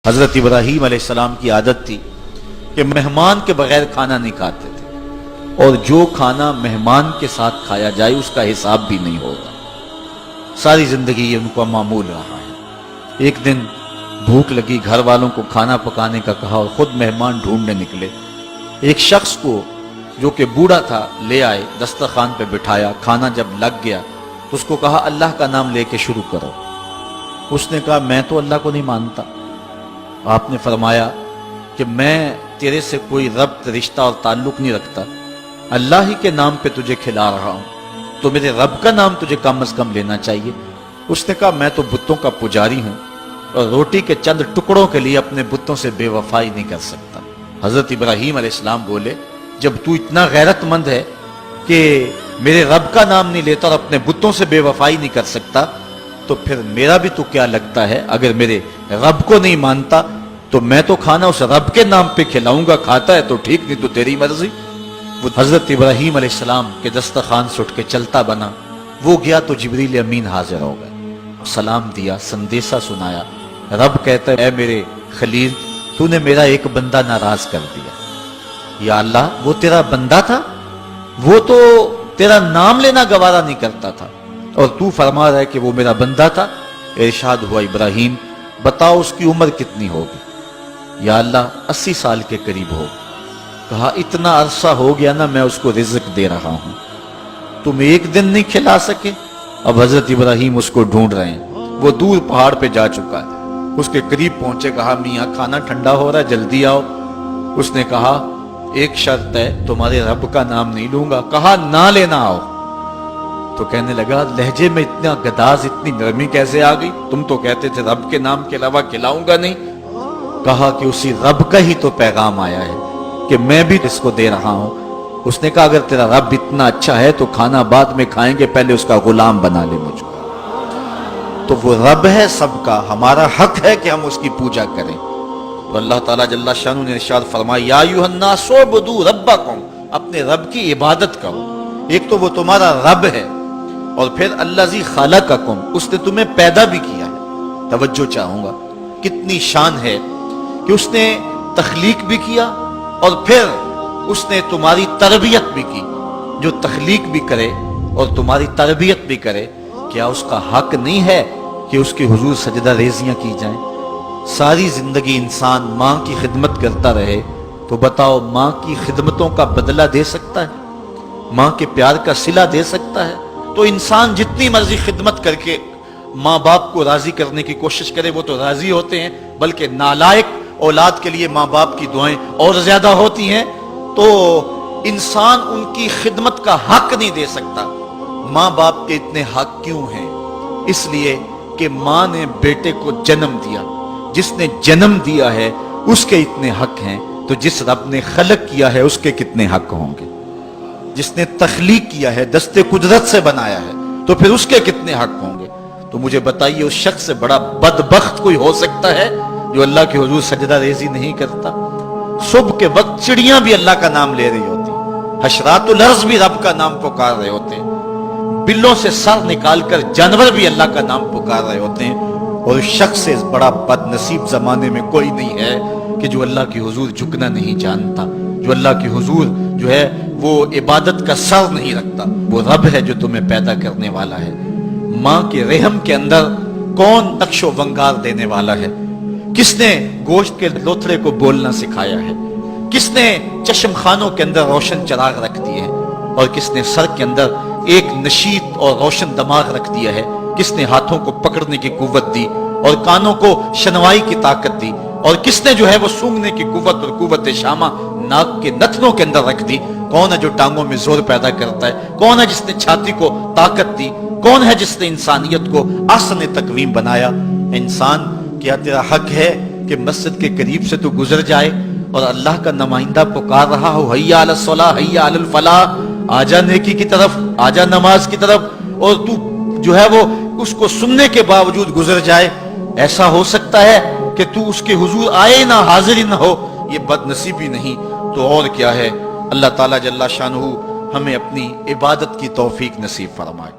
حضرت ابراہیم علیہ السلام کی عادت تھی کہ مہمان کے بغیر کھانا نہیں کھاتے تھے، اور جو کھانا مہمان کے ساتھ کھایا جائے اس کا حساب بھی نہیں ہوگا۔ ساری زندگی یہ ان کا معمول رہا ہے۔ ایک دن بھوک لگی، گھر والوں کو کھانا پکانے کا کہا اور خود مہمان ڈھونڈنے نکلے۔ ایک شخص کو جو کہ بوڑھا تھا لے آئے، دسترخوان پہ بٹھایا، کھانا جب لگ گیا تو اس کو کہا اللہ کا نام لے کے شروع کرو۔ اس نے کہا میں تو اللہ کو نہیں مانتا۔ آپ نے فرمایا کہ میں تیرے سے کوئی ربط، رشتہ اور تعلق نہیں رکھتا، اللہ ہی کے نام پہ تجھے کھلا رہا ہوں، تو میرے رب کا نام تجھے کم از کم لینا چاہیے۔ اس نے کہا میں تو بتوں کا پجاری ہوں اور روٹی کے چند ٹکڑوں کے لیے اپنے بتوں سے بے وفائی نہیں کر سکتا۔ حضرت ابراہیم علیہ السلام بولے جب تو اتنا غیرت مند ہے کہ میرے رب کا نام نہیں لیتا اور اپنے بتوں سے بے وفائی نہیں کر سکتا، تو پھر میرا بھی تو کیا لگتا ہے، اگر میرے رب کو نہیں مانتا تو میں تو کھانا اس رب کے نام پہ کھلاؤں گا، کھاتا ہے تو ٹھیک، نہیں تو تیری مرضی۔ وہ حضرت ابراہیم علیہ السلام کے دسترخوان سے اٹھ کے چلتا بنا، وہ گیا تو جبریل امین حاضر ہو گئے، سلام دیا، سندیسہ سنایا۔ رب کہتا ہے اے میرے خلیل، تو نے میرا ایک بندہ ناراض کر دیا۔ یا اللہ، وہ تیرا بندہ تھا، وہ تو تیرا نام لینا گوارا نہیں کرتا تھا، اور تو فرما رہا ہے کہ وہ میرا بندہ تھا۔ ارشاد ہوا ابراہیم بتاؤ اس کی عمر کتنی ہوگی؟ یا اللہ 80 سال کے قریب ہو۔ کہا اتنا عرصہ ہو گیا نا میں اس کو رزق دے رہا ہوں، تم ایک دن نہیں کھلا سکے؟ اب حضرت ابراہیم اس کو ڈھونڈ رہے ہیں، وہ دور پہاڑ پہ جا چکا ہے۔ اس کے قریب پہنچے، کہا میاں کھانا ٹھنڈا ہو رہا ہے، جلدی آؤ۔ اس نے کہا ایک شرط ہے، تمہارے رب کا نام نہیں لوں گا۔ کہا نہ لینا آؤ۔ تو کہنے لگا لہجے میں اتنا گداز، اتنی نرمی کیسے آ گئی؟ تم تو کہتے تھے رب کے نام کے علاوہ کھلاؤں گا نہیں۔ کہا کہ اسی رب کا ہی تو پیغام آیا ہے کہ میں بھی اس کو دے رہا ہوں۔ اس نے کہا اگر تیرا رب اتنا اچھا ہے تو کھانا بعد میں کھائیں گے، پہلے اس کا غلام بنا لے مجھ کو۔ تو وہ رب ہے سب کا، ہمارا حق ہے کہ ہم اس کی پوجا کریں۔ تو اللہ تعالیٰ جل شانہ نے ارشاد فرمایا یا ایھا الناس اعبدوا ربکم، اپنے رب کی عبادت کرو۔ ایک تو وہ تمہارا رب ہے، اور پھر الذی خلقکم، اس نے تمہیں پیدا بھی کیا ہے۔ توجہ چاہوں گا، کتنی شان ہے کہ اس نے تخلیق بھی کیا اور پھر اس نے تمہاری تربیت بھی کی۔ جو تخلیق بھی کرے اور تمہاری تربیت بھی کرے، کیا اس کا حق نہیں ہے کہ اس کے حضور سجدہ ریزیاں کی جائیں؟ ساری زندگی انسان ماں کی خدمت کرتا رہے تو بتاؤ ماں کی خدمتوں کا بدلہ دے سکتا ہے؟ ماں کے پیار کا صلہ دے سکتا ہے؟ تو انسان جتنی مرضی خدمت کر کے ماں باپ کو راضی کرنے کی کوشش کرے وہ تو راضی ہوتے ہیں، بلکہ نالائق اولاد کے لیے ماں باپ کی دعائیں اور زیادہ ہوتی ہیں۔ تو انسان ان کی خدمت کا حق نہیں دے سکتا۔ ماں باپ کے اتنے حق کیوں ہیں؟ اس لیے کہ ماں نے بیٹے کو جنم دیا، جس نے جنم دیا ہے اس کے اتنے حق ہیں، تو جس رب نے خلق کیا ہے اس کے کتنے حق ہوں گے؟ جس نے تخلیق کیا ہے، دستے قدرت سے بنایا ہے، تو پھر اس کے کتنے حق ہوں گے؟ تو مجھے بتائیے اس شخص سے بڑا بدبخت کوئی ہو سکتا ہے جو اللہ کے حضور سجدہ ریزی نہیں کرتا؟ صبح کے وقت چڑیاں بھی اللہ کا نام لے رہی ہوتی، حشرات الارض بھی رب کا نام پکار رہے ہوتے ہیں، بلوں سے سر نکال کر جانور بھی اللہ کا نام پکار رہے ہوتے ہیں، اور اس شخص سے بڑا بد نصیب زمانے میں کوئی نہیں ہے کہ جو اللہ کے حضور جھکنا نہیں جانتا، جو اللہ کے حضور جو ہے وہ عبادت کا سر نہیں رکھتا۔ وہ رب ہے جو تمہیں پیدا کرنے والا ہے۔ ماں کے رحم کے اندر کون نقش و ونگار دینے والا ہے؟ کس نے گوشت کے لوتھڑے کو بولنا سکھایا ہے؟ کس نے چشم خانوں کے اندر روشن چراغ رکھ دیے ہیں؟ اور کس نے سر کے اندر ایک نشیط اور روشن دماغ رکھ دیا ہے؟ کس نے ہاتھوں کو پکڑنے کی قوت دی اور کانوں کو شنوائی کی طاقت دی؟ اور کس نے جو ہے وہ سونگھنے کی قوت اور قوت شامہ ناک کے نتنوں کے اندر رکھ دی؟ کون ہے جو ٹانگوں میں زور پیدا کرتا ہے؟ کون ہے جس نے چھاتی کو طاقت دی؟ کون ہے جس نے انسانیت کو احسن تقویم بنایا؟ انسان، کیا تیرا حق ہے کہ مسجد کے قریب سے تو گزر جائے اور اللہ کا نمائندہ پکار رہا ہو حی علی الصلاۃ حی علی الفلاح، آجا نیکی کی طرف، آجا نماز کی طرف، اور تو جو ہے وہ اس کو سننے کے باوجود گزر جائے؟ ایسا ہو سکتا ہے کہ تو اس کے حضور آئے نہ، حاضر ہی نہ ہو؟ یہ بد نصیبی نہیں تو اور کیا ہے؟ اللہ تعالیٰ جل شانہ ہمیں اپنی عبادت کی توفیق نصیب فرمائے۔